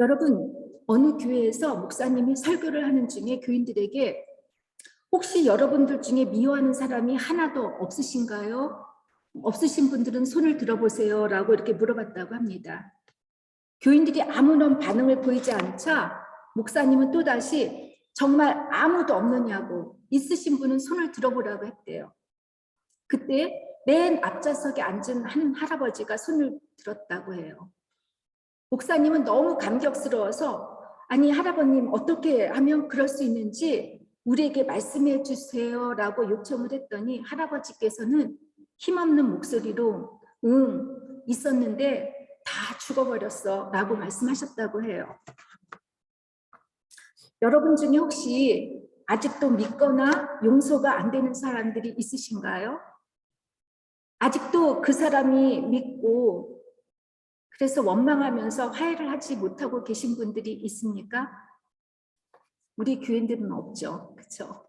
여러분, 어느 교회에서 목사님이 설교를 하는 중에 교인들에게 혹시 여러분들 중에 미워하는 사람이 하나도 없으신가요? 없으신 분들은 손을 들어보세요 라고 이렇게 물어봤다고 합니다. 교인들이 아무런 반응을 보이지 않자 목사님은 또다시 정말 아무도 없느냐고, 있으신 분은 손을 들어보라고 했대요. 그때 맨 앞좌석에 앉은 한 할아버지가 손을 들었다고 해요. 목사님은 너무 감격스러워서 아니 할아버님 어떻게 하면 그럴 수 있는지 우리에게 말씀해 주세요 라고 요청을 했더니 할아버지께서는 힘없는 목소리로 있었는데 다 죽어버렸어 라고 말씀하셨다고 해요. 여러분 중에 혹시 아직도 믿거나 용서가 안 되는 사람들이 있으신가요? 아직도 그 사람이 믿고 그래서 원망하면서 화해를 하지 못하고 계신 분들이 있습니까? 우리 교인들은 없죠. 그렇죠?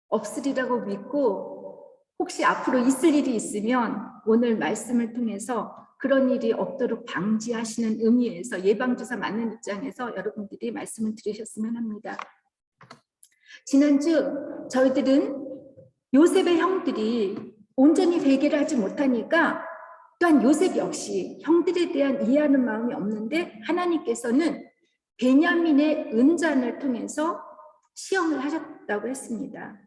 없으리라고 믿고 혹시 앞으로 있을 일이 있으면 오늘 말씀을 통해서 그런 일이 없도록 방지하시는 의미에서 예방주사 맞는 입장에서 여러분들이 말씀을 들으셨으면 합니다. 지난주 저희들은 요셉의 형들이 온전히 회개를 하지 못하니까 또한 요셉 역시 형들에 대한 이해하는 마음이 없는데 하나님께서는 베냐민의 은잔을 통해서 시험을 하셨다고 했습니다.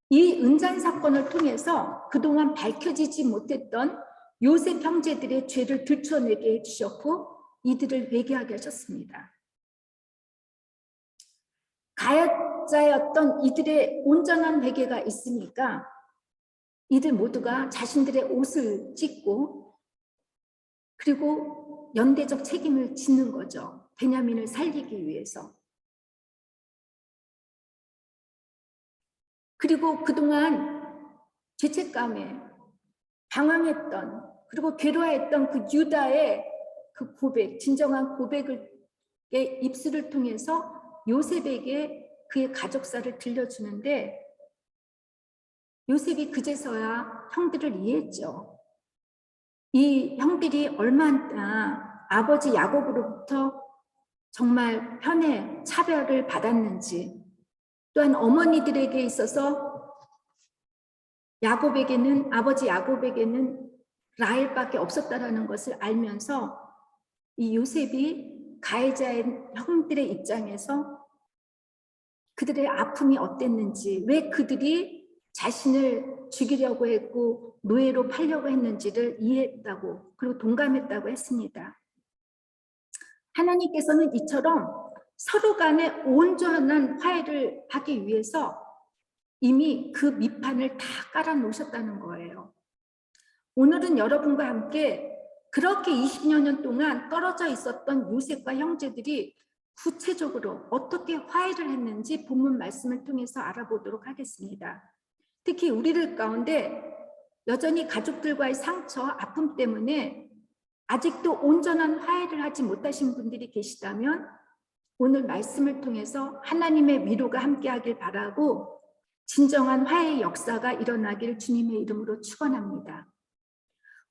이 은잔 사건을 통해서 그동안 밝혀지지 못했던 요셉 형제들의 죄를 들춰내게 해주셨고 이들을 회개하게 하셨습니다. 가해자였던 이들의 온전한 회개가 있으니까 이들 모두가 자신들의 옷을 찢고 그리고 연대적 책임을 짓는 거죠. 베냐민을 살리기 위해서. 그리고 그동안 죄책감에 방황했던 그리고 괴로워했던 그 유다의 그 고백, 진정한 고백의 입술을 통해서 요셉에게 그의 가족사를 들려주는데 요셉이 그제서야 형들을 이해했죠. 이 형들이 얼마나 아버지 야곱으로부터 정말 편애, 차별을 받았는지 또한 어머니들에게 있어서 야곱에게는 아버지 야곱에게는 라헬밖에 없었다라는 것을 알면서 이 요셉이 가해자인 형들의 입장에서 그들의 아픔이 어땠는지 왜 그들이 자신을 죽이려고 했고 노예로 팔려고 했는지를 이해했다고 그리고 동감했다고 했습니다. 하나님께서는 이처럼 서로 간에 온전한 화해를 하기 위해서 이미 그 밑판을 다 깔아놓으셨다는 거예요. 오늘은 여러분과 함께 그렇게 20여 년 동안 떨어져 있었던 요셉과 형제들이 구체적으로 어떻게 화해를 했는지 본문 말씀을 통해서 알아보도록 하겠습니다. 특히 우리들 가운데 여전히 가족들과의 상처, 아픔 때문에 아직도 온전한 화해를 하지 못하신 분들이 계시다면 오늘 말씀을 통해서 하나님의 위로가 함께하길 바라고 진정한 화해의 역사가 일어나길 주님의 이름으로 축원합니다.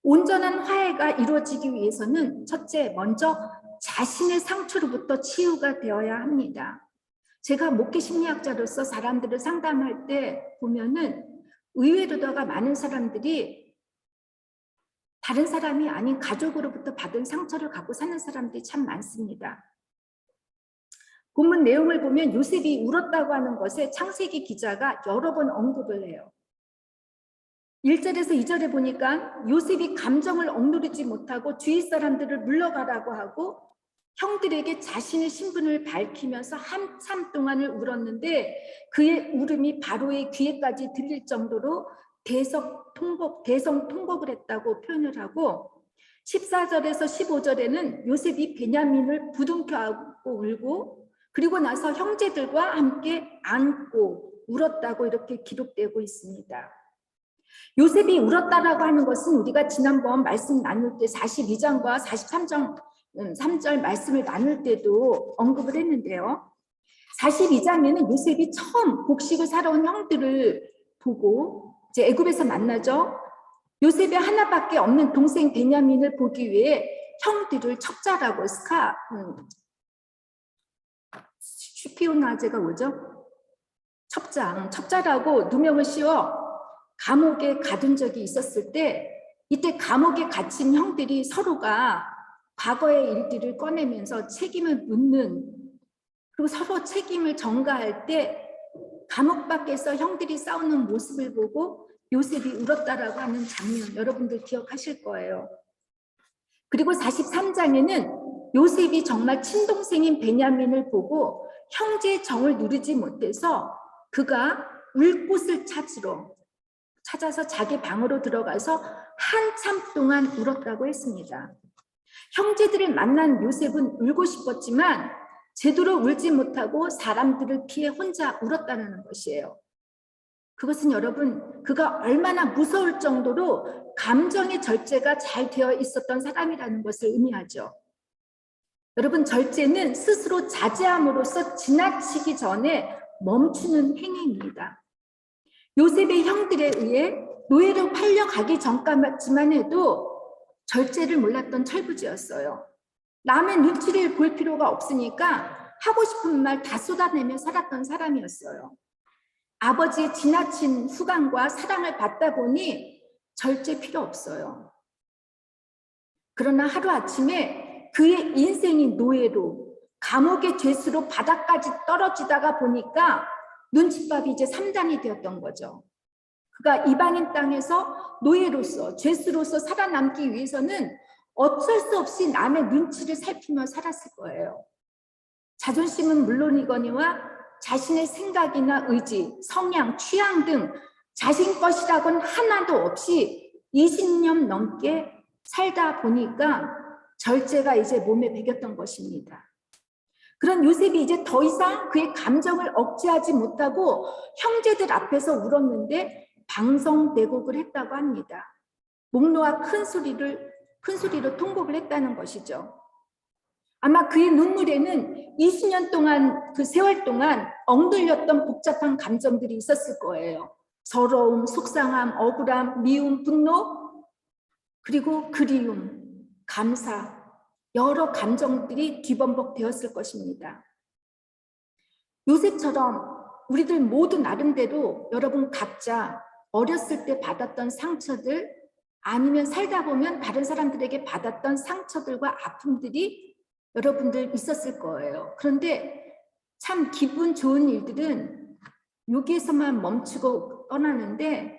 온전한 화해가 이루어지기 위해서는 첫째, 먼저 자신의 상처로부터 치유가 되어야 합니다. 제가 목회 심리학자로서 사람들을 상담할 때 보면은 의외로다가 많은 사람들이 다른 사람이 아닌 가족으로부터 받은 상처를 갖고 사는 사람들이 참 많습니다. 본문 내용을 보면 요셉이 울었다고 하는 것에 창세기 기자가 여러 번 언급을 해요. 1절에서 2절에 보니까 요셉이 감정을 억누르지 못하고 주위 사람들을 물러가라고 하고 형들에게 자신의 신분을 밝히면서 한참 동안을 울었는데 그의 울음이 바로의 귀에까지 들릴 정도로 대성통곡을 했다고 표현을 하고 14절에서 15절에는 요셉이 베냐민을 부둥켜 안고 울고 그리고 나서 형제들과 함께 안고 울었다고 이렇게 기록되고 있습니다. 요셉이 울었다라고 하는 것은 우리가 지난번 말씀 나눌 때 42장과 43장 3절 말씀을 나눌 때도 언급을 했는데요. 42장에는 요셉이 처음 곡식을 사러 온 형들을 보고 이제 애굽에서 만나죠. 요셉의 하나밖에 없는 동생 베냐민을 보기 위해 형들을 첩자라고 슈피오나제가 뭐죠? 첩자라고 누명을 씌워 감옥에 가둔 적이 있었을 때 이때 감옥에 갇힌 형들이 서로가 과거의 일들을 꺼내면서 책임을 묻는, 그리고 서로 책임을 전가할 때 감옥 밖에서 형들이 싸우는 모습을 보고 요셉이 울었다라고 하는 장면 여러분들 기억하실 거예요. 그리고 43장에는 요셉이 정말 친동생인 베냐민을 보고 형제의 정을 누르지 못해서 그가 울 곳을 찾아서 자기 방으로 들어가서 한참 동안 울었다고 했습니다. 형제들을 만난 요셉은 울고 싶었지만 제대로 울지 못하고 사람들을 피해 혼자 울었다는 것이에요. 그것은 여러분, 그가 얼마나 무서울 정도로 감정의 절제가 잘 되어 있었던 사람이라는 것을 의미하죠. 여러분, 절제는 스스로 자제함으로써 지나치기 전에 멈추는 행위입니다. 요셉의 형들에 의해 노예로 팔려가기 전까지만 해도 절제를 몰랐던 철부지였어요. 남의 눈치를 볼 필요가 없으니까 하고 싶은 말 다 쏟아내며 살았던 사람이었어요. 아버지의 지나친 후광과 사랑을 받다 보니 절제 필요 없어요. 그러나 하루아침에 그의 인생이 노예로, 감옥의 죄수로 바닥까지 떨어지다가 보니까 눈칫밥이 이제 3단이 되었던 거죠. 그가 이방인 땅에서 노예로서, 죄수로서 살아남기 위해서는 어쩔 수 없이 남의 눈치를 살피며 살았을 거예요. 자존심은 물론이거니와 자신의 생각이나 의지, 성향, 취향 등 자신 것이라고는 하나도 없이 20년 넘게 살다 보니까 절제가 이제 몸에 배겼던 것입니다. 그런 요셉이 이제 더 이상 그의 감정을 억제하지 못하고 형제들 앞에서 울었는데 방성대곡을 했다고 합니다. 목 놓아 큰 소리로 통곡을 했다는 것이죠. 아마 그의 눈물에는 20년 동안, 그 세월 동안 억눌렸던 복잡한 감정들이 있었을 거예요. 서러움, 속상함, 억울함, 미움, 분노, 그리고 그리움, 감사, 여러 감정들이 뒤범벅 되었을 것입니다. 요셉처럼 우리들 모두 나름대로 여러분 각자 어렸을 때 받았던 상처들, 아니면 살다 보면 다른 사람들에게 받았던 상처들과 아픔들이 여러분들 있었을 거예요. 그런데 참 기분 좋은 일들은 여기에서만 멈추고 떠나는데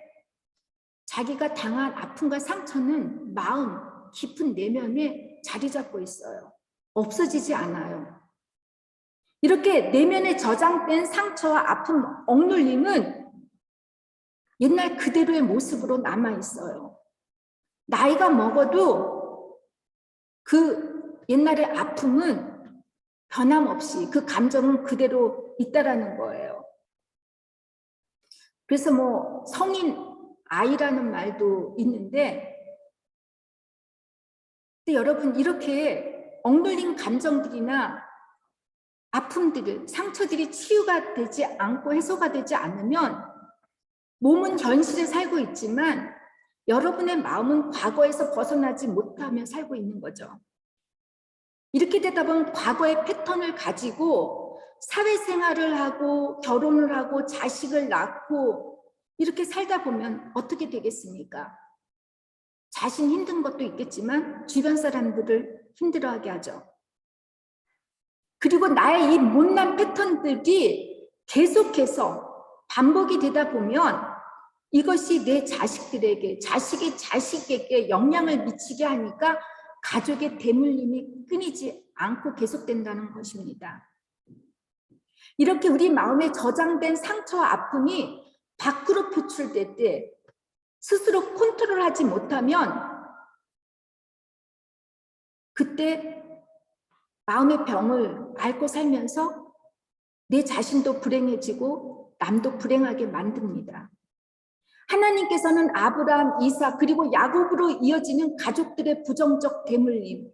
자기가 당한 아픔과 상처는 마음 깊은 내면에 자리 잡고 있어요. 없어지지 않아요. 이렇게 내면에 저장된 상처와 아픔, 억눌림은 옛날 그대로의 모습으로 남아 있어요. 나이가 먹어도 그 옛날의 아픔은 변함없이 그 감정은 그대로 있다라는 거예요. 그래서 뭐 성인 아이라는 말도 있는데, 근데 여러분 이렇게 억눌린 감정들이나 아픔들을, 상처들이 치유가 되지 않고 해소가 되지 않으면 몸은 현실에 살고 있지만 여러분의 마음은 과거에서 벗어나지 못하며 살고 있는 거죠. 이렇게 되다 보면 과거의 패턴을 가지고 사회생활을 하고 결혼을 하고 자식을 낳고 이렇게 살다 보면 어떻게 되겠습니까? 자신 힘든 것도 있겠지만 주변 사람들을 힘들어하게 하죠. 그리고 나의 이 못난 패턴들이 계속해서 반복이 되다 보면 이것이 내 자식들에게, 자식의 자식에게 영향을 미치게 하니까 가족의 대물림이 끊이지 않고 계속된다는 것입니다. 이렇게 우리 마음에 저장된 상처와 아픔이 밖으로 표출될 때 스스로 컨트롤하지 못하면 그때 마음의 병을 앓고 살면서 내 자신도 불행해지고 남도 불행하게 만듭니다. 하나님께서는 아브라함, 이삭 그리고 야곱으로 이어지는 가족들의 부정적 대물림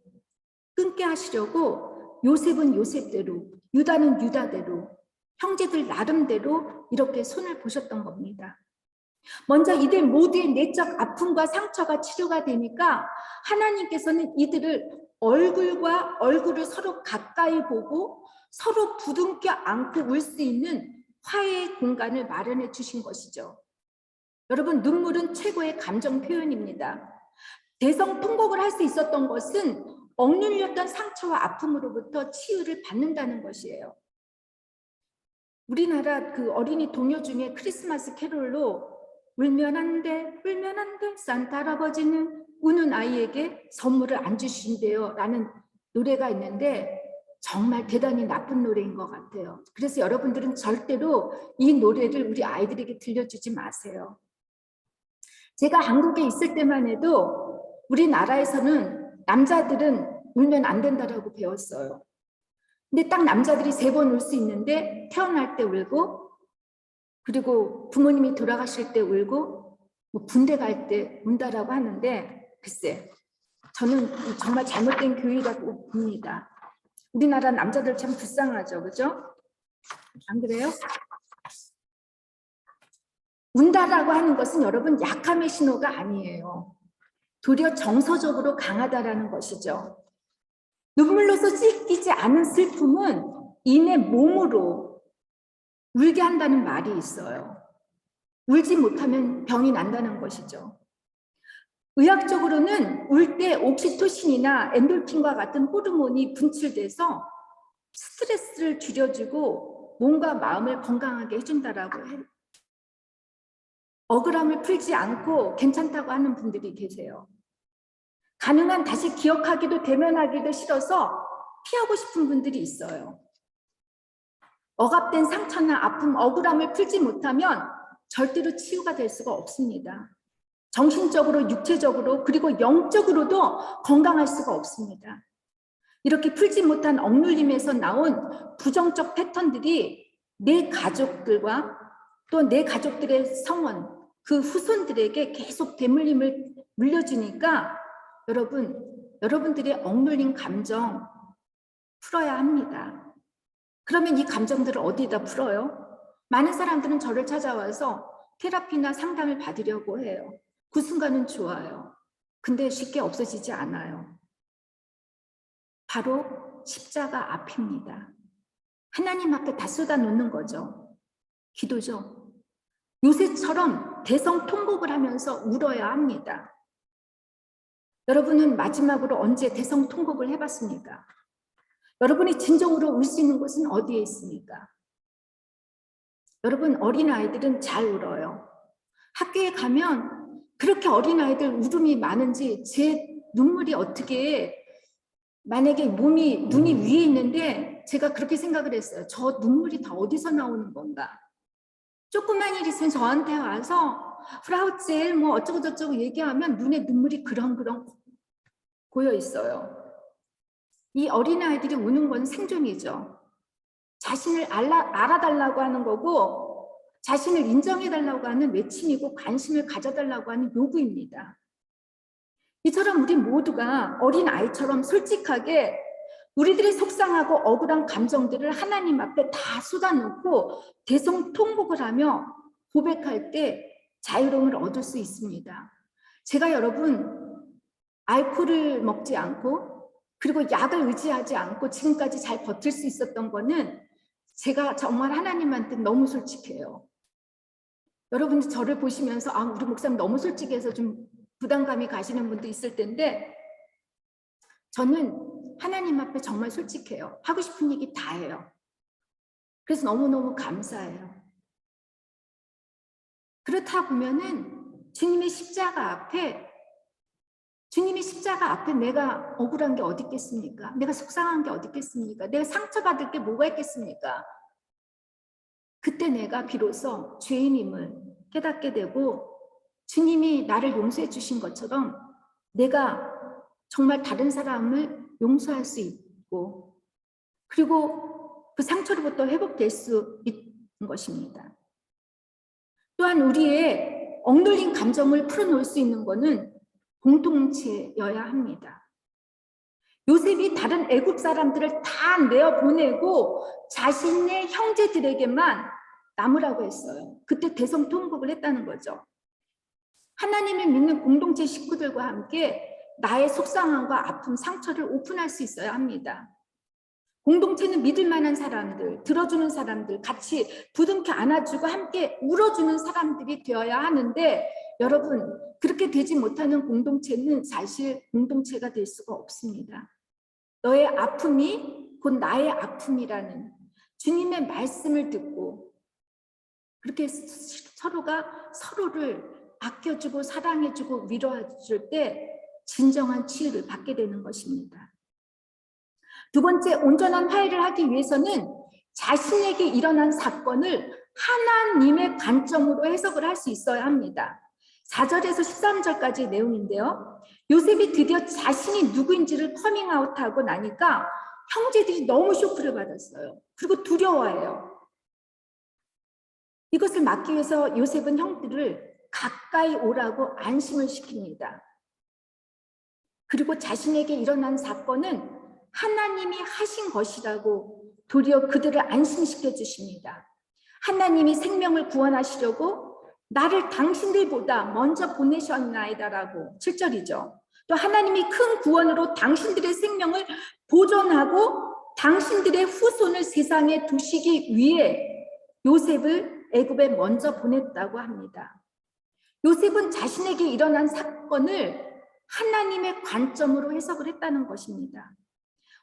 끊게 하시려고 요셉은 요셉대로, 유다는 유다대로, 형제들 나름대로 이렇게 손을 보셨던 겁니다. 먼저 이들 모두의 내적 아픔과 상처가 치료가 되니까 하나님께서는 이들을 얼굴과 얼굴을 서로 가까이 보고 서로 부둥켜 안고 울 수 있는 화해의 공간을 마련해 주신 것이죠. 여러분, 눈물은 최고의 감정 표현입니다. 대성통곡을 할 수 있었던 것은 억눌렸던 상처와 아픔으로부터 치유를 받는다는 것이에요. 우리나라 그 어린이 동요 중에 크리스마스 캐롤로 울면 안 돼, 울면 안 돼, 산타 할아버지는 우는 아이에게 선물을 안 주신대요 라는 노래가 있는데 정말 대단히 나쁜 노래인 것 같아요. 그래서 여러분들은 절대로 이 노래를 우리 아이들에게 들려주지 마세요. 제가 한국에 있을 때만 해도 우리나라에서는 남자들은 울면 안 된다라고 배웠어요. 근데 딱 남자들이 3번 울 수 있는데 태어날 때 울고, 그리고 부모님이 돌아가실 때 울고, 뭐 군대 갈 때 운다라고 하는데, 글쎄, 저는 정말 잘못된 교육이라고 봅니다. 우리나라 남자들 참 불쌍하죠, 그죠? 안 그래요? 운다라고 하는 것은 여러분 약함의 신호가 아니에요. 도리어 정서적으로 강하다라는 것이죠. 눈물로서 씻기지 않은 슬픔은 이내 몸으로 울게 한다는 말이 있어요. 울지 못하면 병이 난다는 것이죠. 의학적으로는 울 때 옥시토신이나 엔돌핀과 같은 호르몬이 분출돼서 스트레스를 줄여주고 몸과 마음을 건강하게 해준다라고 해요. 억울함을 풀지 않고 괜찮다고 하는 분들이 계세요. 가능한 다시 기억하기도 대면하기도 싫어서 피하고 싶은 분들이 있어요. 억압된 상처나 아픔, 억울함을 풀지 못하면 절대로 치유가 될 수가 없습니다. 정신적으로, 육체적으로, 그리고 영적으로도 건강할 수가 없습니다. 이렇게 풀지 못한 억눌림에서 나온 부정적 패턴들이 내 가족들과 또 내 가족들의 성원, 그 후손들에게 계속 대물림을 물려주니까 여러분들의 억눌린 감정 풀어야 합니다. 그러면 이 감정들을 어디다 풀어요? 많은 사람들은 저를 찾아와서 테라피나 상담을 받으려고 해요. 그 순간은 좋아요. 근데 쉽게 없어지지 않아요. 바로 십자가 앞입니다. 하나님 앞에 다 쏟아놓는 거죠. 기도죠. 요새처럼 대성통곡을 하면서 울어야 합니다. 여러분은 마지막으로 언제 대성통곡을 해봤습니까? 여러분이 진정으로 울 수 있는 곳은 어디에 있습니까? 여러분, 어린아이들은 잘 울어요. 학교에 가면 그렇게 어린아이들 울음이 많은지 제 눈물이 어떻게, 만약에 눈이 위에 있는데 제가 그렇게 생각을 했어요. 저 눈물이 다 어디서 나오는 건가? 조그만 일 있으면 저한테 와서 프라우젤 뭐 어쩌고 저쩌고 얘기하면 눈에 눈물이 그렁그렁 고여 있어요. 이 어린아이들이 우는 건 생존이죠. 자신을 알아달라고 하는 거고 자신을 인정해달라고 하는 외침이고 관심을 가져달라고 하는 요구입니다. 이처럼 우리 모두가 어린아이처럼 솔직하게 우리들의 속상하고 억울한 감정들을 하나님 앞에 다 쏟아놓고 대성통곡을 하며 고백할 때 자유로움을 얻을 수 있습니다. 제가 여러분 알코올을 먹지 않고 그리고 약을 의지하지 않고 지금까지 잘 버틸 수 있었던 거는 제가 정말 하나님한테 너무 솔직해요. 여러분들 저를 보시면서 아, 우리 목사님 너무 솔직해서 좀 부담감이 가시는 분도 있을 텐데 저는 하나님 앞에 정말 솔직해요. 하고 싶은 얘기 다 해요. 그래서 너무너무 감사해요. 그렇다 보면은 주님의 십자가 앞에 내가 억울한 게 어디 있겠습니까? 내가 속상한 게 어디 있겠습니까? 내가 상처받을 게 뭐가 있겠습니까? 그때 내가 비로소 죄인임을 깨닫게 되고 주님이 나를 용서해 주신 것처럼 내가 정말 다른 사람을 용서할 수 있고 그리고 그 상처로부터 회복될 수 있는 것입니다. 또한 우리의 억눌린 감정을 풀어놓을 수 있는 것은 공동체여야 합니다. 요셉이 다른 애굽 사람들을 다 내어보내고 자신의 형제들에게만 남으라고 했어요. 그때 대성통곡을 했다는 거죠. 하나님을 믿는 공동체 식구들과 함께 나의 속상함과 아픔, 상처를 오픈할 수 있어야 합니다. 공동체는 믿을 만한 사람들, 들어주는 사람들, 같이 부둥켜 안아주고 함께 울어주는 사람들이 되어야 하는데 여러분, 그렇게 되지 못하는 공동체는 사실 공동체가 될 수가 없습니다. 너의 아픔이 곧 나의 아픔이라는 주님의 말씀을 듣고 그렇게 서로가 서로를 아껴주고 사랑해주고 위로해줄 때 진정한 치유를 받게 되는 것입니다. 두 번째, 온전한 화해를 하기 위해서는 자신에게 일어난 사건을 하나님의 관점으로 해석을 할 수 있어야 합니다. 4절에서 13절까지의 내용인데요. 요셉이 드디어 자신이 누구인지를 커밍아웃하고 나니까 형제들이 너무 쇼크를 받았어요. 그리고 두려워해요. 이것을 막기 위해서 요셉은 형들을 가까이 오라고 안심을 시킵니다. 그리고 자신에게 일어난 사건은 하나님이 하신 것이라고 도리어 그들을 안심시켜 주십니다. 하나님이 생명을 구원하시려고 나를 당신들보다 먼저 보내셨나이다라고 7절이죠. 또 하나님이 큰 구원으로 당신들의 생명을 보존하고 당신들의 후손을 세상에 두시기 위해 요셉을 애굽에 먼저 보냈다고 합니다. 요셉은 자신에게 일어난 사건을 하나님의 관점으로 해석을 했다는 것입니다.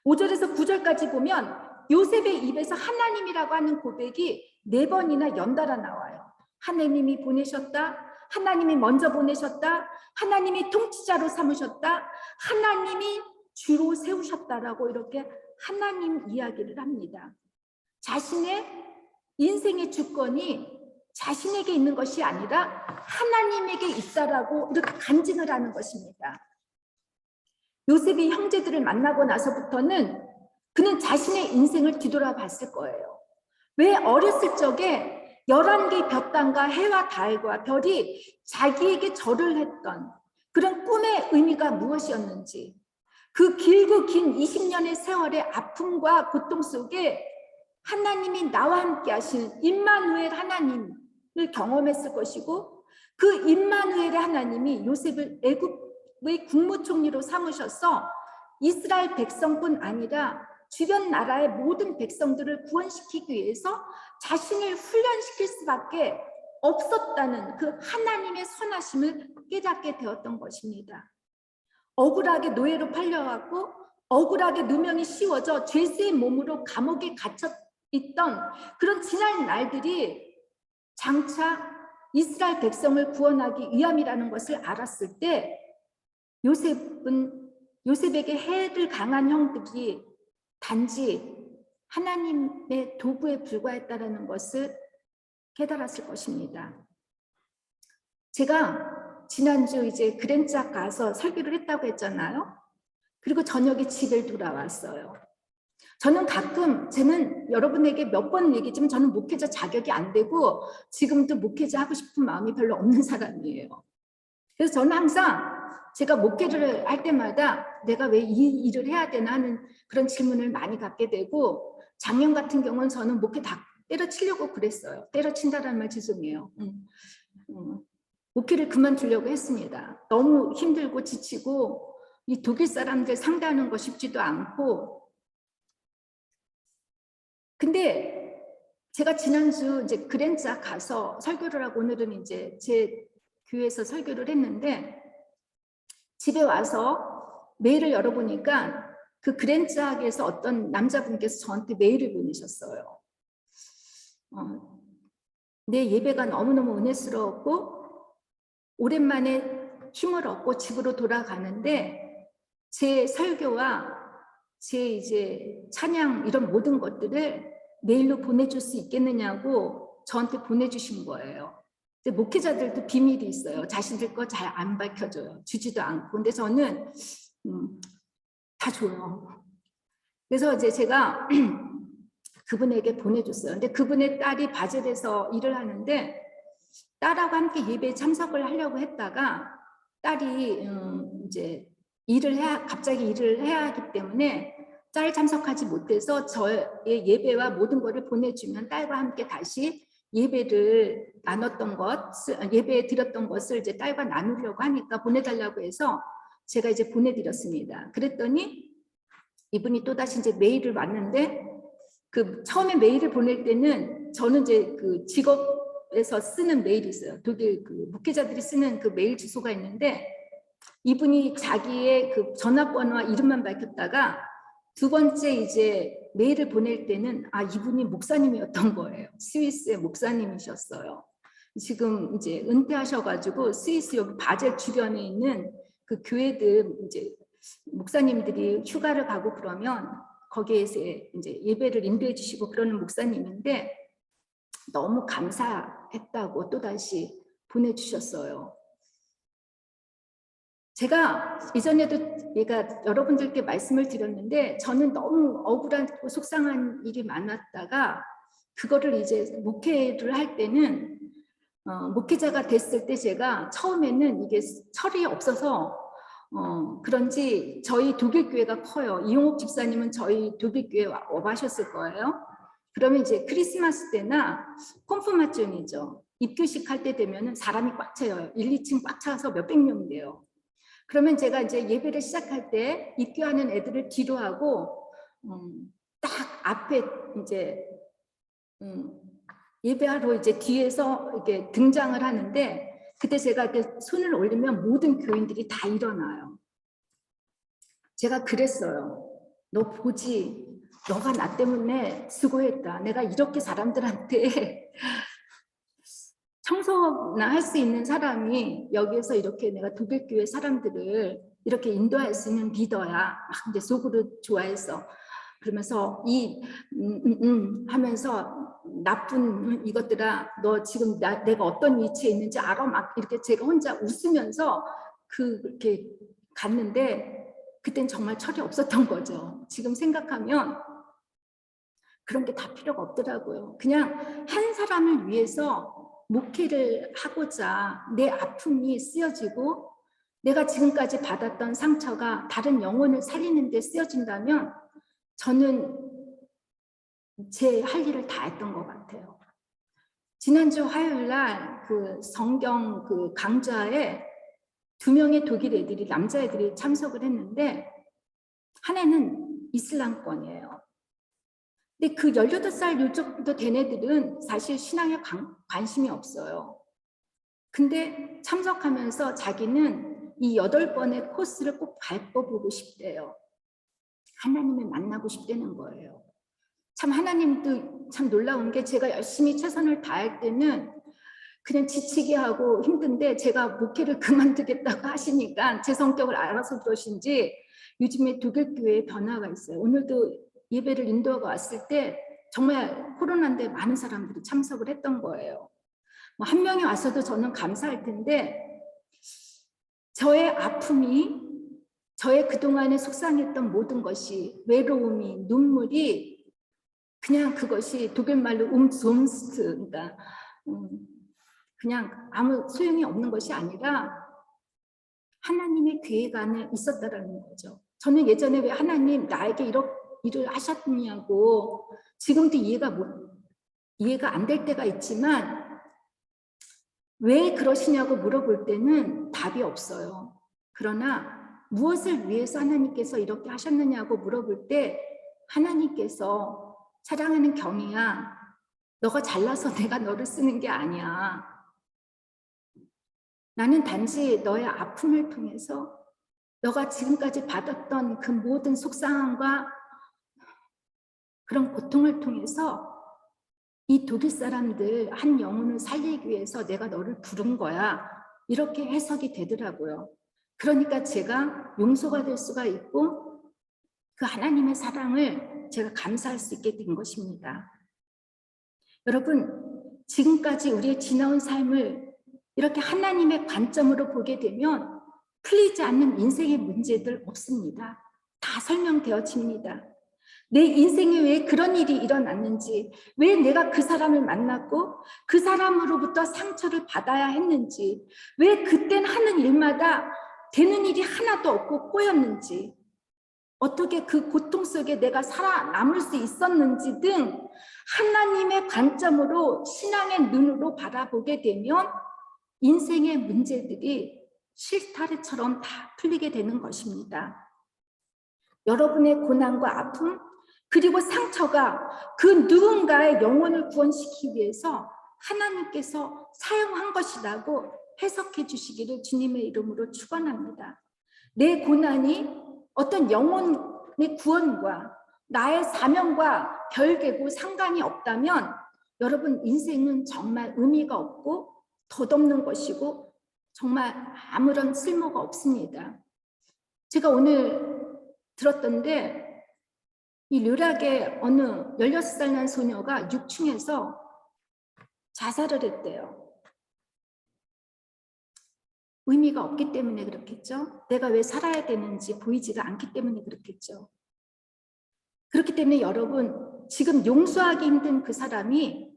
5절에서 9절까지 보면 요셉의 입에서 하나님이라고 하는 고백이 4번이나 연달아 나와요. 하나님이 보내셨다, 하나님이 먼저 보내셨다, 하나님이 통치자로 삼으셨다, 하나님이 주로 세우셨다라고 이렇게 하나님 이야기를 합니다. 자신의 인생의 주권이 자신에게 있는 것이 아니라 하나님에게 있다라고 이렇게 간증을 하는 것입니다. 요셉이 형제들을 만나고 나서부터는 그는 자신의 인생을 뒤돌아봤을 거예요. 왜 어렸을 적에 11개의 볕단과 해와 달과 별이 자기에게 절을 했던 그런 꿈의 의미가 무엇이었는지, 그 길고 긴 20년의 세월의 아픔과 고통 속에 하나님이 나와 함께 하신 임마누엘 하나님을 경험했을 것이고, 그 임마누엘의 하나님이 요셉을 애굽의 국무총리로 삼으셔서 이스라엘 백성뿐 아니라 주변 나라의 모든 백성들을 구원시키기 위해서 자신을 훈련시킬 수밖에 없었다는 그 하나님의 선하심을 깨닫게 되었던 것입니다. 억울하게 노예로 팔려왔고 억울하게 누명이 씌워져 죄수의 몸으로 감옥에 갇혀 있던 그런 지난 날들이 장차 이스라엘 백성을 구원하기 위함이라는 것을 알았을 때 요셉에게 해를 강한 형들이 단지 하나님의 도구에 불과했다는 것을 깨달았을 것입니다. 제가 지난주 이제 그랜짝 가서 설교를 했다고 했잖아요. 그리고 저녁에 집에 돌아왔어요. 저는 저는 여러분에게 몇 번 얘기지만 저는 목회자 자격이 안 되고 지금도 목회자 하고 싶은 마음이 별로 없는 사람이에요. 그래서 저는 항상 제가 목회를 할 때마다 내가 왜 이 일을 해야 되나 하는 그런 질문을 많이 갖게 되고, 작년 같은 경우는 저는 목회 다 때려치려고 그랬어요. 때려친다라는 말 죄송해요. 목회를 그만두려고 했습니다. 너무 힘들고 지치고 이 독일 사람들 상대하는 거 쉽지도 않고. 근데 제가 지난주 이제 그랜짝 가서 설교를 하고 오늘은 이제 제 교회에서 설교를 했는데 집에 와서 메일을 열어보니까 그 그랜짝에서 어떤 남자분께서 저한테 메일을 보내셨어요. 내 예배가 너무너무 은혜스러웠고 오랜만에 힘을 얻고 집으로 돌아가는데 제 설교와 제 이제 찬양 이런 모든 것들을 메일로 보내줄 수 있겠느냐고 저한테 보내주신 거예요. 근데 목회자들도 비밀이 있어요. 자신들 거 잘 안 밝혀줘요. 주지도 않고. 근데 저는 다 줘요. 그래서 이제 제가 그분에게 보내줬어요. 근데 그분의 딸이 바젤에서 일을 하는데 딸하고 함께 예배에 참석을 하려고 했다가 딸이 이제 갑자기 일을 해야 하기 때문에 딸 참석하지 못해서 저의 예배와 모든 것을 보내주면 딸과 함께 다시 예배를 나눴던 예배에 드렸던 것을 이제 딸과 나누려고 하니까 보내달라고 해서 제가 이제 보내드렸습니다. 그랬더니 이분이 또다시 이제 메일을 왔는데 그 처음에 메일을 보낼 때는 저는 이제 그 직업에서 쓰는 메일이 있어요. 독일 그 목회자들이 쓰는 그 메일 주소가 있는데 이분이 자기의 그 전화번호와 이름만 밝혔다가 두 번째 이제 메일을 보낼 때는 이분이 목사님이었던 거예요. 스위스의 목사님이셨어요. 지금 이제 은퇴하셔가지고 스위스 여기 바젤 주변에 있는 그 교회들 이제 목사님들이 휴가를 가고 그러면 거기에서 이제 예배를 인도해 주시고 그러는 목사님인데 너무 감사했다고 또다시 보내주셨어요. 제가 이전에도 여러분들께 말씀을 드렸는데 저는 너무 억울하고 속상한 일이 많았다가 그거를 이제 목회를 할 때는 목회자가 됐을 때 제가 처음에는 이게 철이 없어서 그런지 저희 독일 교회가 커요. 이용옥 집사님은 저희 독일 교회 와보셨을 거예요. 그러면 이제 크리스마스 때나 콘프마цион이죠. 입교식 할 때 되면은 사람이 꽉 차요. 1, 2층 꽉 차서 몇백 명 돼요. 그러면 제가 이제 예배를 시작할 때 입교하는 애들을 뒤로 하고 딱 앞에 이제 예배하러 이제 뒤에서 이렇게 등장을 하는데 그때 제가 이렇게 손을 올리면 모든 교인들이 다 일어나요. 제가 그랬어요. 너 보지? 너가 나 때문에 수고했다. 내가 이렇게 사람들한테 청소나 할 수 있는 사람이 여기에서 이렇게 내가 독일 교회 사람들을 이렇게 인도할 수 있는 리더야. 막 이제 속으로 좋아해서 그러면서 하면서 나쁜 이것들아 너 지금 내가 어떤 위치에 있는지 알아? 막 이렇게 제가 혼자 웃으면서 그렇게 갔는데 그땐 정말 철이 없었던 거죠. 지금 생각하면 그런 게 다 필요가 없더라고요. 그냥 한 사람을 위해서 목회를 하고자 내 아픔이 쓰여지고 내가 지금까지 받았던 상처가 다른 영혼을 살리는 데 쓰여진다면 저는 제 할 일을 다 했던 것 같아요. 지난주 화요일 날 그 성경 그 강좌에 2명의 독일 애들이 남자애들이 참석을 했는데 하나는 이슬람권이에요. 근데 그 18살 요 정도 된 애들은 사실 신앙에 관심이 없어요. 근데 참석하면서 자기는 이 8번의 코스를 꼭 밟아보고 싶대요. 하나님을 만나고 싶다는 거예요. 참 하나님도 참 놀라운 게 제가 열심히 최선을 다할 때는 그냥 지치게 하고 힘든데 제가 목회를 그만두겠다고 하시니까 제 성격을 알아서 그러신지 요즘에 독일 교회에 변화가 있어요. 오늘도 예배를 인도하고 왔을 때 정말 코로나인데 많은 사람들이 참석을 했던 거예요. 뭐 한 명이 와서도 저는 감사할 텐데 저의 아픔이 저의 그동안에 속상했던 모든 것이 외로움이 눈물이 그냥 그것이 독일말로 umsonst 그러니까 그냥 아무 소용이 없는 것이 아니라 하나님의 계획 안에 있었다라는 거죠. 저는 예전에 왜 하나님 나에게 이런 일을 하셨냐고 지금도 이해가 안 될 때가 있지만 왜 그러시냐고 물어볼 때는 답이 없어요. 그러나 무엇을 위해서 하나님께서 이렇게 하셨느냐고 물어볼 때 하나님께서 사랑하는 경이야 너가 잘나서 내가 너를 쓰는 게 아니야. 나는 단지 너의 아픔을 통해서 너가 지금까지 받았던 그 모든 속상함과 그런 고통을 통해서 이 독일 사람들 한 영혼을 살리기 위해서 내가 너를 부른 거야. 이렇게 해석이 되더라고요. 그러니까 제가 용서가 될 수가 있고 그 하나님의 사랑을 제가 감사할 수 있게 된 것입니다. 여러분, 지금까지 우리의 지나온 삶을 이렇게 하나님의 관점으로 보게 되면 풀리지 않는 인생의 문제들 없습니다. 다 설명되어집니다. 내 인생에 왜 그런 일이 일어났는지, 왜 내가 그 사람을 만났고 그 사람으로부터 상처를 받아야 했는지, 왜 그땐 하는 일마다 되는 일이 하나도 없고 꼬였는지, 어떻게 그 고통 속에 내가 살아남을 수 있었는지 등 하나님의 관점으로 신앙의 눈으로 바라보게 되면 인생의 문제들이 실타래처럼 다 풀리게 되는 것입니다. 여러분의 고난과 아픔 그리고 상처가 그 누군가의 영혼을 구원시키기 위해서 하나님께서 사용한 것이라고 해석해 주시기를 주님의 이름으로 축원합니다. 내 고난이 어떤 영혼의 구원과 나의 사명과 별개고 상관이 없다면 여러분 인생은 정말 의미가 없고 덧없는 것이고 정말 아무런 쓸모가 없습니다. 제가 오늘 들었던데 이 르락의 어느 16살 난 소녀가 6층에서 자살을 했대요. 의미가 없기 때문에 그렇겠죠. 내가 왜 살아야 되는지 보이지가 않기 때문에 그렇겠죠. 그렇기 때문에 여러분 지금 용서하기 힘든 그 사람이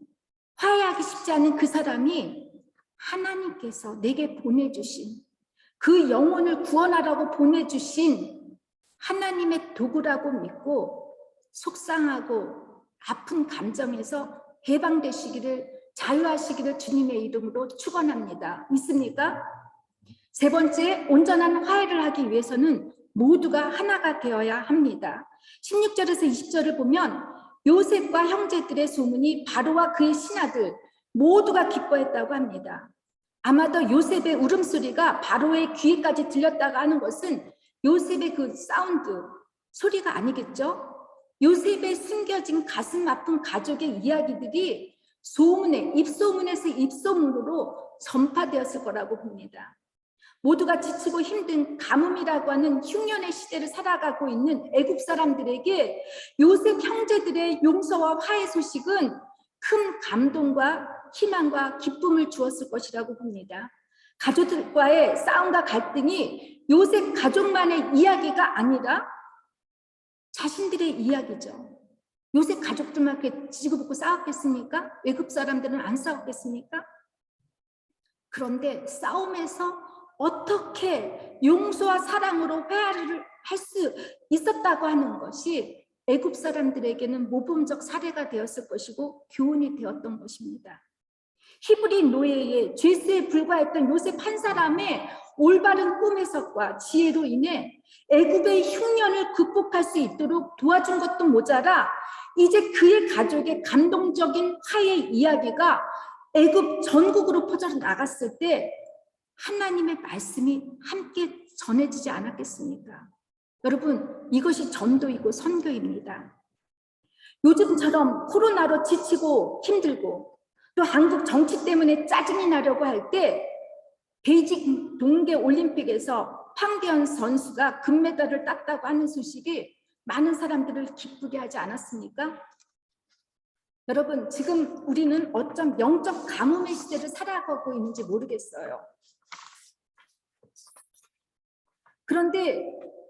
화해하기 쉽지 않은 그 사람이 하나님께서 내게 보내주신 그 영혼을 구원하라고 보내주신 하나님의 도구라고 믿고 속상하고 아픈 감정에서 해방되시기를 자유하시기를 주님의 이름으로 축원합니다. 믿습니까? 세 번째, 온전한 화해를 하기 위해서는 모두가 하나가 되어야 합니다. 16절에서 20절을 보면 요셉과 형제들의 소문이 바로와 그의 신하들 모두가 기뻐했다고 합니다. 아마도 요셉의 울음소리가 바로의 귀에까지 들렸다가 하는 것은 요셉의 그 사운드, 소리가 아니겠죠? 요셉의 숨겨진 가슴 아픈 가족의 이야기들이 소문에, 입소문에서 입소문으로 전파되었을 거라고 봅니다. 모두가 지치고 힘든 가뭄이라고 하는 흉년의 시대를 살아가고 있는 애굽 사람들에게 요셉 형제들의 용서와 화해 소식은 큰 감동과 희망과 기쁨을 주었을 것이라고 봅니다. 가족들과의 싸움과 갈등이 요셉 가족만의 이야기가 아니라 자신들의 이야기죠. 요셉 가족들만 그렇게 지지고볶고 싸웠겠습니까? 애굽 사람들은 안 싸웠겠습니까? 그런데 싸움에서 어떻게 용서와 사랑으로 회화를 할 수 있었다고 하는 것이 애굽 사람들에게는 모범적 사례가 되었을 것이고 교훈이 되었던 것입니다. 히브리 노예의 죄수에 불과했던 요셉 한 사람의 올바른 꿈 해석과 지혜로 인해 애굽의 흉년을 극복할 수 있도록 도와준 것도 모자라 이제 그의 가족의 감동적인 화해 이야기가 애굽 전국으로 퍼져 나갔을 때 하나님의 말씀이 함께 전해지지 않았겠습니까? 여러분, 이것이 전도이고 선교입니다. 요즘처럼 코로나로 지치고 힘들고 또 한국 정치 때문에 짜증이 나려고 할 때 베이징 동계올림픽에서 황대현 선수가 금메달을 땄다고 하는 소식이 많은 사람들을 기쁘게 하지 않았습니까? 여러분, 지금 우리는 어쩜 영적 가뭄의 시대를 살아가고 있는지 모르겠어요. 그런데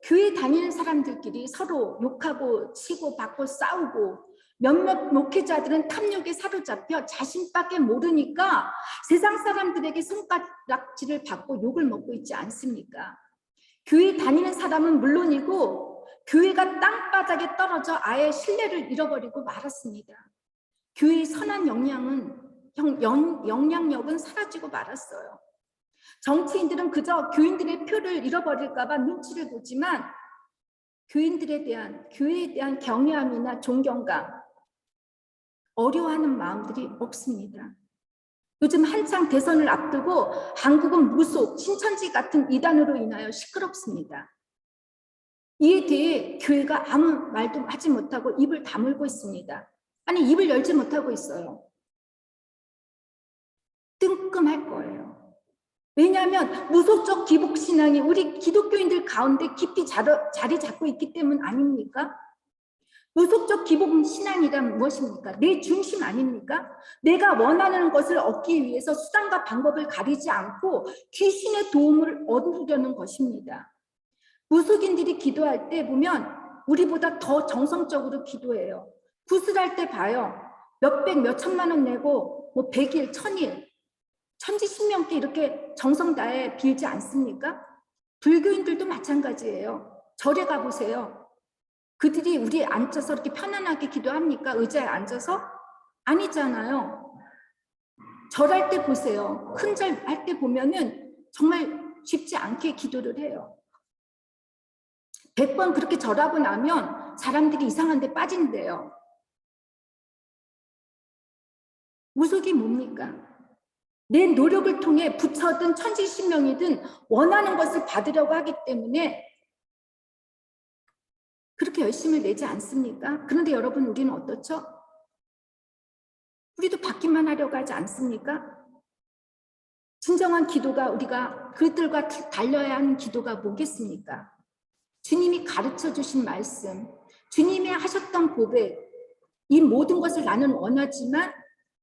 교회 다니는 사람들끼리 서로 욕하고 치고 받고 싸우고 몇몇 목회자들은 탐욕에 사로잡혀 자신밖에 모르니까 세상 사람들에게 손가락질을 받고 욕을 먹고 있지 않습니까? 교회 다니는 사람은 물론이고 교회가 땅바닥에 떨어져 아예 신뢰를 잃어버리고 말았습니다. 교회의 선한 영향력은 사라지고 말았어요. 정치인들은 그저 교인들의 표를 잃어버릴까 봐 눈치를 보지만 교인들에 대한, 교회에 대한 경외함이나 존경감, 어려워하는 마음들이 없습니다. 요즘 한창 대선을 앞두고 한국은 무속, 신천지 같은 이단으로 인하여 시끄럽습니다. 이에 대해 교회가 아무 말도 하지 못하고 입을 다물고 있습니다. 아니, 입을 열지 못하고 있어요. 뜬금할 거예요. 왜냐하면 무속적 기복신앙이 우리 기독교인들 가운데 깊이 자리 잡고 있기 때문 아닙니까? 무속적 기복신앙이란 무엇입니까? 내 중심 아닙니까? 내가 원하는 것을 얻기 위해서 수단과 방법을 가리지 않고 귀신의 도움을 얻으려는 것입니다. 무속인들이 기도할 때 보면 우리보다 더 정성적으로 기도해요. 구슬할 때 봐요. 몇백, 몇천만 원 내고 뭐 100일, 1000일, 천지신명께 이렇게 정성 다해 빌지 않습니까? 불교인들도 마찬가지예요. 절에 가보세요. 그들이 우리 앉아서 이렇게 편안하게 기도합니까? 의자에 앉아서? 아니잖아요. 절할 때 보세요. 큰 절 할 때 보면은 정말 쉽지 않게 기도를 해요. 100번 그렇게 절하고 나면 사람들이 이상한 데 빠진대요. 무속이 뭡니까? 내 노력을 통해 부처든 천지신명이든 원하는 것을 받으려고 하기 때문에 그렇게 열심을 내지 않습니까? 그런데 여러분, 우리는 어떻죠? 우리도 받기만 하려고 하지 않습니까? 진정한 기도가, 우리가 그들과 달려야 하는 기도가 뭐겠습니까? 주님이 가르쳐 주신 말씀, 주님이 하셨던 고백, 이 모든 것을 나는 원하지만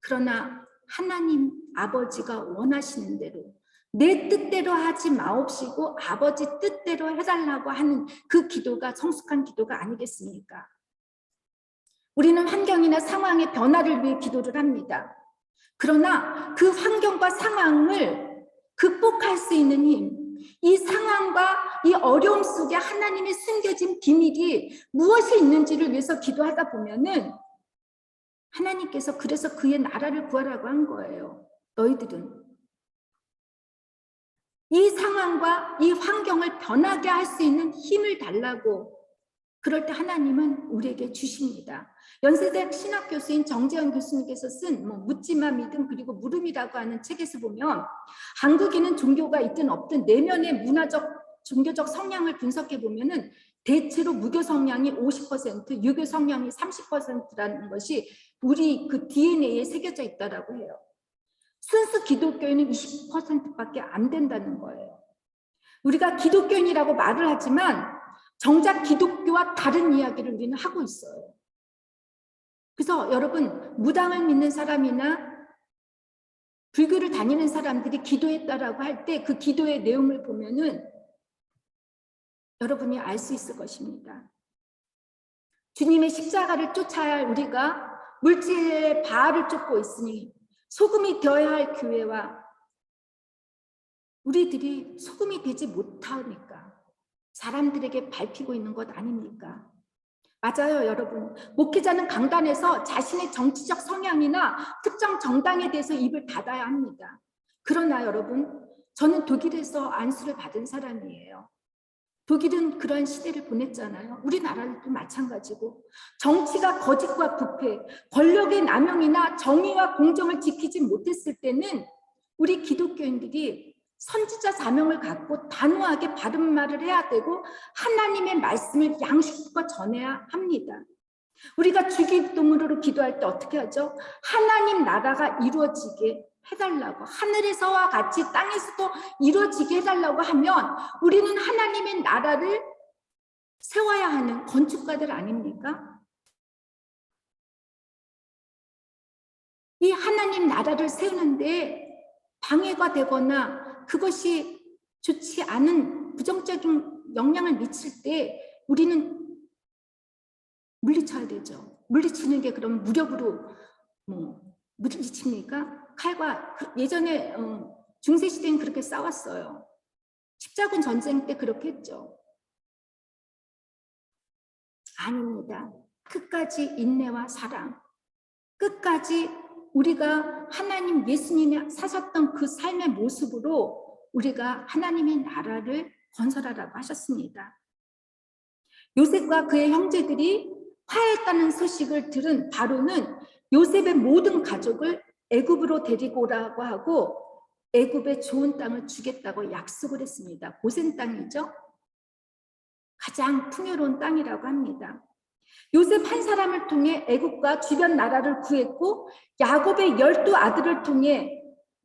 그러나 하나님 아버지가 원하시는 대로 내 뜻대로 하지 마옵시고 아버지 뜻대로 해달라고 하는 그 기도가 성숙한 기도가 아니겠습니까? 우리는 환경이나 상황의 변화를 위해 기도를 합니다. 그러나 그 환경과 상황을 극복할 수 있는 힘, 이 상황과 이 어려움 속에 하나님의 숨겨진 비밀이 무엇이 있는지를 위해서 기도하다 보면은 하나님께서 그래서 그의 나라를 구하라고 한 거예요. 너희들은 이 상황과 이 환경을 변하게 할 수 있는 힘을 달라고. 그럴 때 하나님은 우리에게 주십니다. 연세대 신학 교수인 정재현 교수님께서 쓴 묻지마 믿음 그리고 물음이라고 하는 책에서 보면 한국인은 종교가 있든 없든 내면의 문화적 종교적 성향을 분석해 보면은 대체로 무교 성향이 50%, 유교 성향이 30%라는 것이 우리 그 DNA에 새겨져 있다라고 해요. 순수 기독교인은 20%밖에 안 된다는 거예요. 우리가 기독교인이라고 말을 하지만 정작 기독교와 다른 이야기를 우리는 하고 있어요. 그래서 여러분, 무당을 믿는 사람이나 불교를 다니는 사람들이 기도했다라고 할 때 그 기도의 내용을 보면은 여러분이 알 수 있을 것입니다. 주님의 십자가를 쫓아야 할 우리가 물질의 바알을 쫓고 있으니 소금이 되어야 할 교회와 우리들이 소금이 되지 못하니까 사람들에게 밟히고 있는 것 아닙니까? 맞아요, 여러분. 목회자는 강단에서 자신의 정치적 성향이나 특정 정당에 대해서 입을 닫아야 합니다. 그러나 여러분, 저는 독일에서 안수를 받은 사람이에요. 독일은 그러한 시대를 보냈잖아요. 우리나라도 마찬가지고 정치가 거짓과 부패, 권력의 남용이나 정의와 공정을 지키지 못했을 때는 우리 기독교인들이 선지자 사명을 갖고 단호하게 바른 말을 해야 되고 하나님의 말씀을 양식과 전해야 합니다. 우리가 주기도문으로 기도할 때 어떻게 하죠? 하나님 나라가 이루어지게 해달라고, 하늘에서와 같이 땅에서도 이루어지게 해달라고 하면 우리는 하나님의 나라를 세워야 하는 건축가들 아닙니까? 이 하나님 나라를 세우는데 방해가 되거나 그것이 좋지 않은 부정적인 영향을 미칠 때 우리는 물리쳐야 되죠. 물리치는 게 그럼 무력으로 물리칩니까? 칼과 예전에 중세시대엔 그렇게 싸웠어요. 십자군 전쟁 때 그렇게 했죠. 아닙니다. 끝까지 인내와 사랑, 끝까지 우리가 하나님 예수님이 사셨던 그 삶의 모습으로 우리가 하나님의 나라를 건설하라고 하셨습니다. 요셉과 그의 형제들이 화해했다는 소식을 들은 바로는 요셉의 모든 가족을 애굽으로 데리고 오라고 하고 애굽에 좋은 땅을 주겠다고 약속을 했습니다. 고센 땅이죠. 가장 풍요로운 땅이라고 합니다. 요셉 한 사람을 통해 애굽과 주변 나라를 구했고 야곱의 12아들을 통해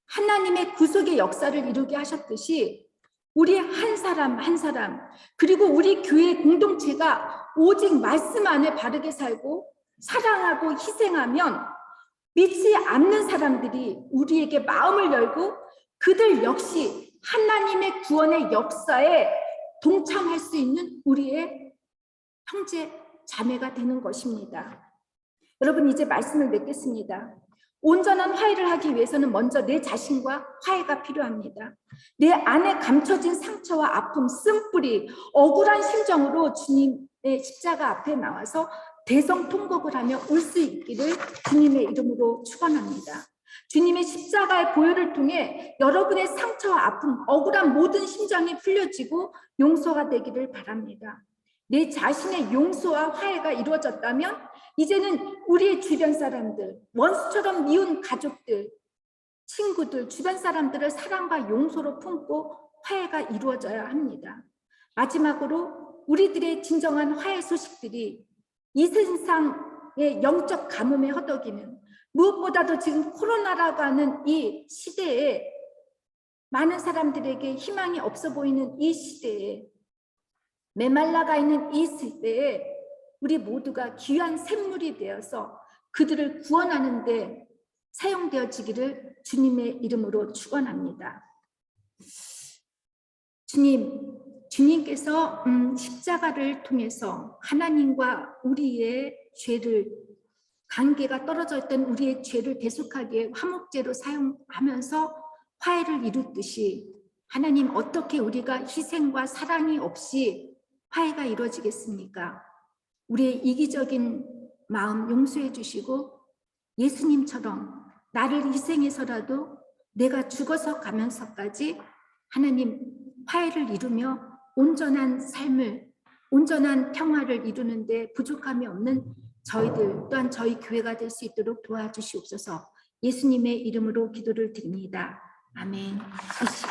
하나님의 구속의 역사를 이루게 하셨듯이 우리 한 사람 한 사람 그리고 우리 교회 공동체가 오직 말씀 안에 바르게 살고 사랑하고 희생하면 믿지 않는 사람들이 우리에게 마음을 열고 그들 역시 하나님의 구원의 역사에 동참할 수 있는 우리의 형제 자매가 되는 것입니다. 여러분, 이제 말씀을 맺겠습니다. 온전한 화해를 하기 위해서는 먼저 내 자신과 화해가 필요합니다. 내 안에 감춰진 상처와 아픔, 쓴뿌리, 억울한 심정으로 주님의 십자가 앞에 나와서 대성통곡을 하며 울 수 있기를 주님의 이름으로 축원합니다. 주님의 십자가의 보혈을 통해 여러분의 상처와 아픔, 억울한 모든 심장이 풀려지고 용서가 되기를 바랍니다. 내 자신의 용서와 화해가 이루어졌다면 이제는 우리의 주변 사람들, 원수처럼 미운 가족들, 친구들, 주변 사람들을 사랑과 용서로 품고 화해가 이루어져야 합니다. 마지막으로 우리들의 진정한 화해 소식들이 이 세상의 영적 가뭄에 허덕이는, 무엇보다도 지금 코로나라고 하는 이 시대에 많은 사람들에게 희망이 없어 보이는 이 시대에, 메말라가 있는 이 시대에 우리 모두가 귀한 샘물이 되어서 그들을 구원하는 데 사용되어지기를 주님의 이름으로 축원합니다. 주님께서 십자가를 통해서 하나님과 우리의 죄를, 관계가 떨어져 있던 우리의 죄를 대속하기에 화목제로 사용하면서 화해를 이루듯이, 하나님 어떻게 우리가 희생과 사랑이 없이 화해가 이루어지겠습니까? 우리의 이기적인 마음 용서해 주시고 예수님처럼 나를 희생해서라도 내가 죽어서 가면서까지 하나님 화해를 이루며 온전한 삶을, 온전한 평화를 이루는 데 부족함이 없는 저희들 또한 저희 교회가 될 수 있도록 도와주시옵소서. 예수님의 이름으로 기도를 드립니다. 아멘. 이 시간